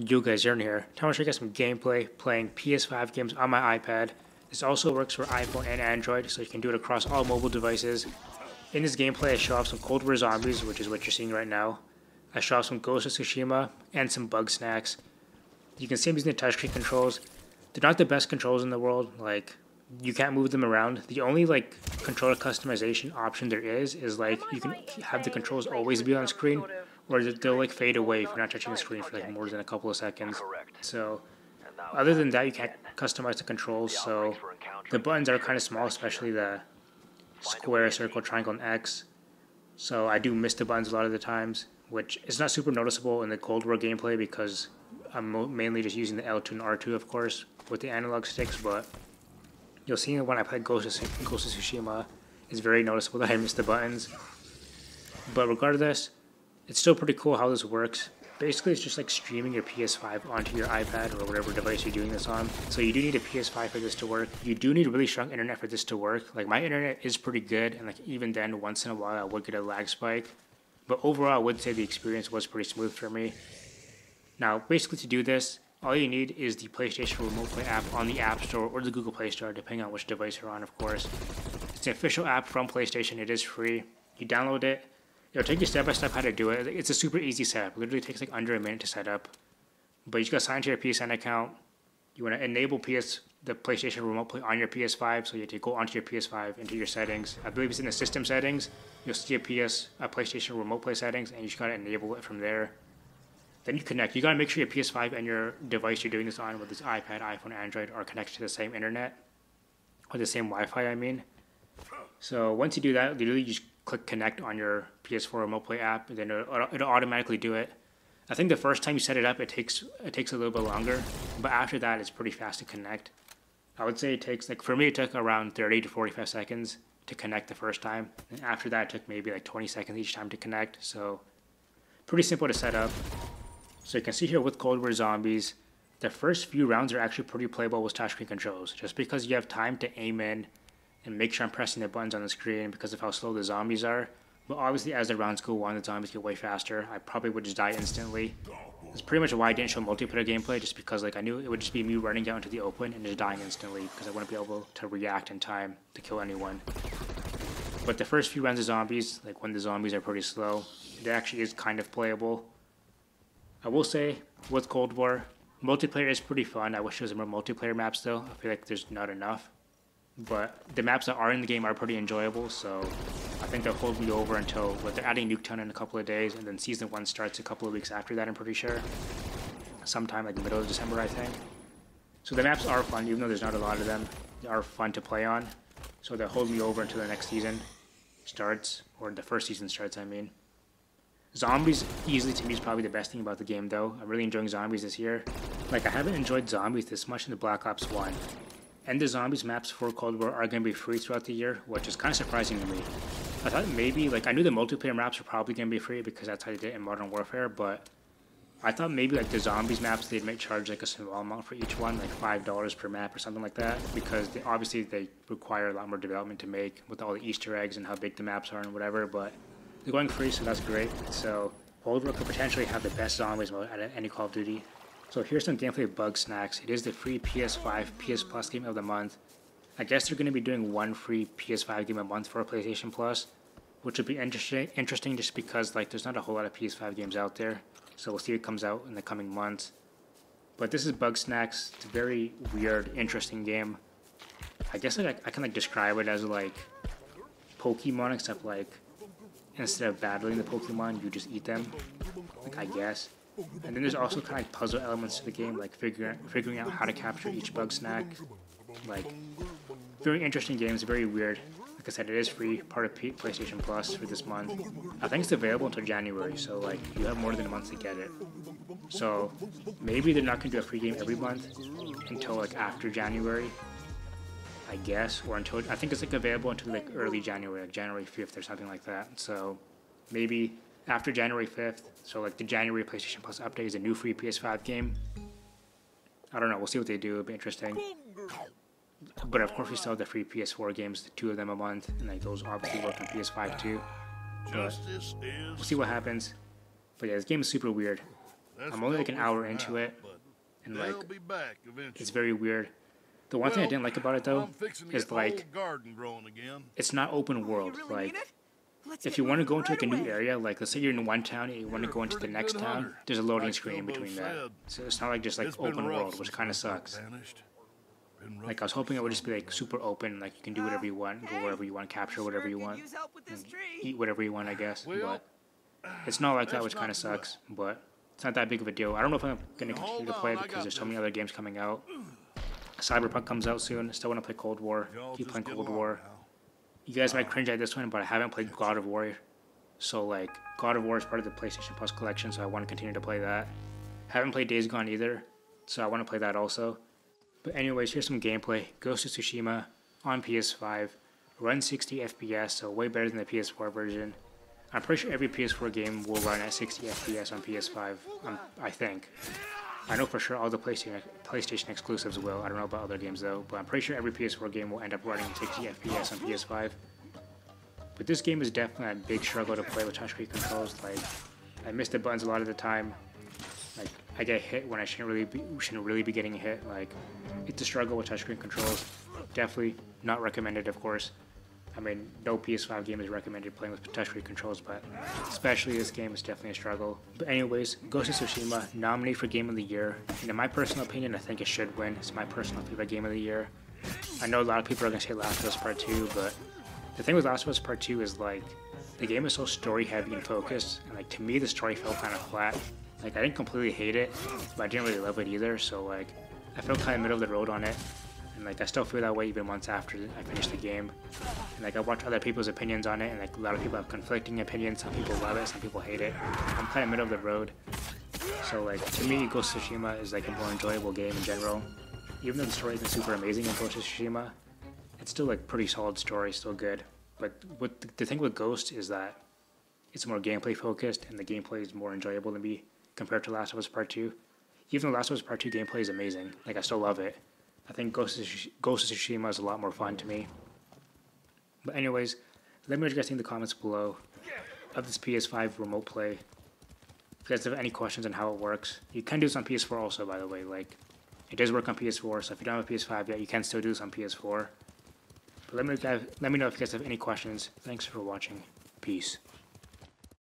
You guys are in here. I'm going to show you guys some gameplay playing PS5 games on my iPad. This also works for iPhone and Android, so you can do it across all mobile devices. In this gameplay, I show off some Cold War Zombies, which is what you're seeing right now. I show off some Ghost of Tsushima and some Bugsnax. You can see I'm using the touchscreen controls. They're not the best controls in the world. Like, you can't move them around. The only controller customization option there is you can have the controls always be on screen, or they'll fade away if you're not touching the screen for more than a couple of seconds. So other than that, you can't customize the controls. So the buttons are kind of small, especially the square, circle, triangle, and X. So I do miss the buttons a lot of the times, which is not super noticeable in the Cold War gameplay because I'm mainly just using the L2 and R2, of course, with the analog sticks. But you'll see when I play Ghost of Tsushima, it's very noticeable that I miss the buttons. But regardless, it's still pretty cool how this works. Basically, it's just like streaming your PS5 onto your iPad or whatever device you're doing this on. So you do need a PS5 for this to work. You do need really strong internet for this to work. Like, my internet is pretty good, and even then, once in a while, I would get a lag spike. But overall, I would say the experience was pretty smooth for me. Now, basically to do this, all you need is the PlayStation Remote Play app on the App Store or the Google Play Store, depending on which device you're on, of course. It's an official app from PlayStation. It is free. You download it. It'll take you step by step how to do it. It's a super easy setup. It literally takes under a minute to set up. But you just gotta sign into your PSN account. You wanna enable the PlayStation Remote Play on your PS5, so you have to go onto your PS5 into your settings. I believe it's in the system settings. You'll see a PlayStation Remote Play settings, and you just gotta enable it from there. Then you connect. You gotta make sure your PS5 and your device you're doing this on, whether it's iPad, iPhone, Android, are connected to the same internet, or the same Wi-Fi, I mean. So once you do that, literally you just click connect on your PS4 Remote Play app, and then it'll automatically do it. I think the first time you set it up, it takes a little bit longer, but after that, it's pretty fast to connect. I would say it takes, for me, it took around 30 to 45 seconds to connect the first time, and after that, it took maybe 20 seconds each time to connect. So pretty simple to set up. So you can see here with Cold War Zombies, the first few rounds are actually pretty playable with touchscreen controls, just because you have time to aim in and make sure I'm pressing the buttons on the screen because of how slow the zombies are. But obviously, as the rounds go on, the zombies get way faster. I probably would just die instantly. That's pretty much why I didn't show multiplayer gameplay, just because I knew it would just be me running out into the open and just dying instantly because I wouldn't be able to react in time to kill anyone. But the first few rounds of zombies, when the zombies are pretty slow, it actually is kind of playable. I will say, with Cold War, multiplayer is pretty fun. I wish there was more multiplayer maps though. I feel like there's not enough. But the maps that are in the game are pretty enjoyable, so I think they'll hold me over until they're adding Nuketown in a couple of days, and then Season 1 starts a couple of weeks after that, I'm pretty sure. Sometime the middle of December, I think. So the maps are fun, even though there's not a lot of them. They are fun to play on, so they'll hold me over until the next season starts, or the first season starts, I mean. Zombies, easily to me, is probably the best thing about the game, though. I'm really enjoying Zombies this year. I haven't enjoyed Zombies this much in the Black Ops 1. And the Zombies maps for Cold War are going to be free throughout the year, which is kind of surprising to me. I thought maybe, I knew the multiplayer maps were probably going to be free because that's how they did it in Modern Warfare, but I thought maybe the Zombies maps, they'd make charge a small amount for each one, $5 per map or something like that, because obviously they require a lot more development to make with all the Easter eggs and how big the maps are and whatever, but they're going free, so that's great. So Cold War could potentially have the best Zombies mode out of any Call of Duty. So here's some gameplay of Bugsnax. It is the free PS5 PS Plus game of the month. I guess they're going to be doing one free PS5 game a month for PlayStation Plus, which would be interesting just because there's not a whole lot of PS5 games out there. So we'll see what comes out in the coming months. But this is Bugsnax. It's a very weird, interesting game. I guess I can describe it as Pokemon, except instead of battling the Pokemon, you just eat them. I guess. And then there's also puzzle elements to the game, figuring out how to capture each Bugsnax. Very interesting games, very weird. Like I said, it is free, part of PlayStation Plus for this month. I think it's available until January, so you have more than a month to get it. So maybe they're not going to do a free game every month until after January, I guess, or until, I think it's available until early January, January 5th or something like that. So maybe after January 5th, so the January PlayStation Plus update is a new free PS5 game. I don't know, we'll see what they do, it'll be interesting. But of course we still have the free PS4 games, the 2 of them a month, and those obviously work on PS5 too. But we'll see what happens. But yeah, this game is super weird. I'm only like an hour into it, and like it's very weird. The one thing I didn't like about it though is like it's not open world. Like if you want to go into like a new area, like let's say you're in one town and you want to go into the next town, there's a loading screen in between that. So it's not like just like open world, which kind of sucks. Like I was hoping it would just be like super open, like you can do whatever you want, go wherever you want, capture whatever you want, and eat whatever you want, I guess. But it's not like that, which kind of sucks. But it's not that big of a deal. I don't know if I'm gonna continue to play because there's so many other games coming out. Cyberpunk comes out soon. Still want to play Cold War. Keep playing Cold War. You guys might cringe at this one, but I haven't played God of War. So like God of War is part of the PlayStation Plus collection, so I want to continue to play that. Haven't played Days Gone either, so I want to play that also. But anyways, here's some gameplay. Ghost of Tsushima on PS5. Runs 60 FPS, so way better than the PS4 version. I'm pretty sure every PS4 game will run at 60 FPS on PS5, I think. I know for sure all the PlayStation exclusives will. I don't know about other games though, but I'm pretty sure every PS4 game will end up running 60 FPS on PS5. But this game is definitely a big struggle to play with touchscreen controls. Like, I miss the buttons a lot of the time. Like, I get hit when I shouldn't really be getting hit. Like, it's a struggle with touchscreen controls. Definitely not recommended, of course. I mean, no PS5 game is recommended playing with touchscreen controls, but especially this game is definitely a struggle. But anyways, Ghost of Tsushima, nominated for Game of the Year. And in my personal opinion, I think it should win. It's my personal favorite Game of the Year. I know a lot of people are going to say Last of Us Part 2, but the thing with Last of Us Part 2 is, like, the game is so story-heavy and focused, and, like, to me, the story felt kind of flat. Like, I didn't completely hate it, but I didn't really love it either, so, like, I felt kind of middle of the road on it. And like I still feel that way even months after I finished the game. And like I watch other people's opinions on it, and like a lot of people have conflicting opinions. Some people love it, some people hate it. I'm kind of middle of the road. So like to me, Ghost of Tsushima is like a more enjoyable game in general. Even though the story isn't super amazing in Ghost of Tsushima, it's still like pretty solid story, still good. But the thing with Ghost is that it's more gameplay focused, and the gameplay is more enjoyable to me compared to Last of Us Part 2. Even though Last of Us Part 2 gameplay is amazing, like I still love it. I think Ghost of Tsushima is a lot more fun to me. But anyways, let me know what you guys think in the comments below of this PS5 remote play. If you guys have any questions on how it works, you can do this on PS4 also, by the way. Like, it does work on PS4, so if you don't have a PS5 yet, you can still do this on PS4. But let me know if you guys have any questions. Thanks for watching. Peace.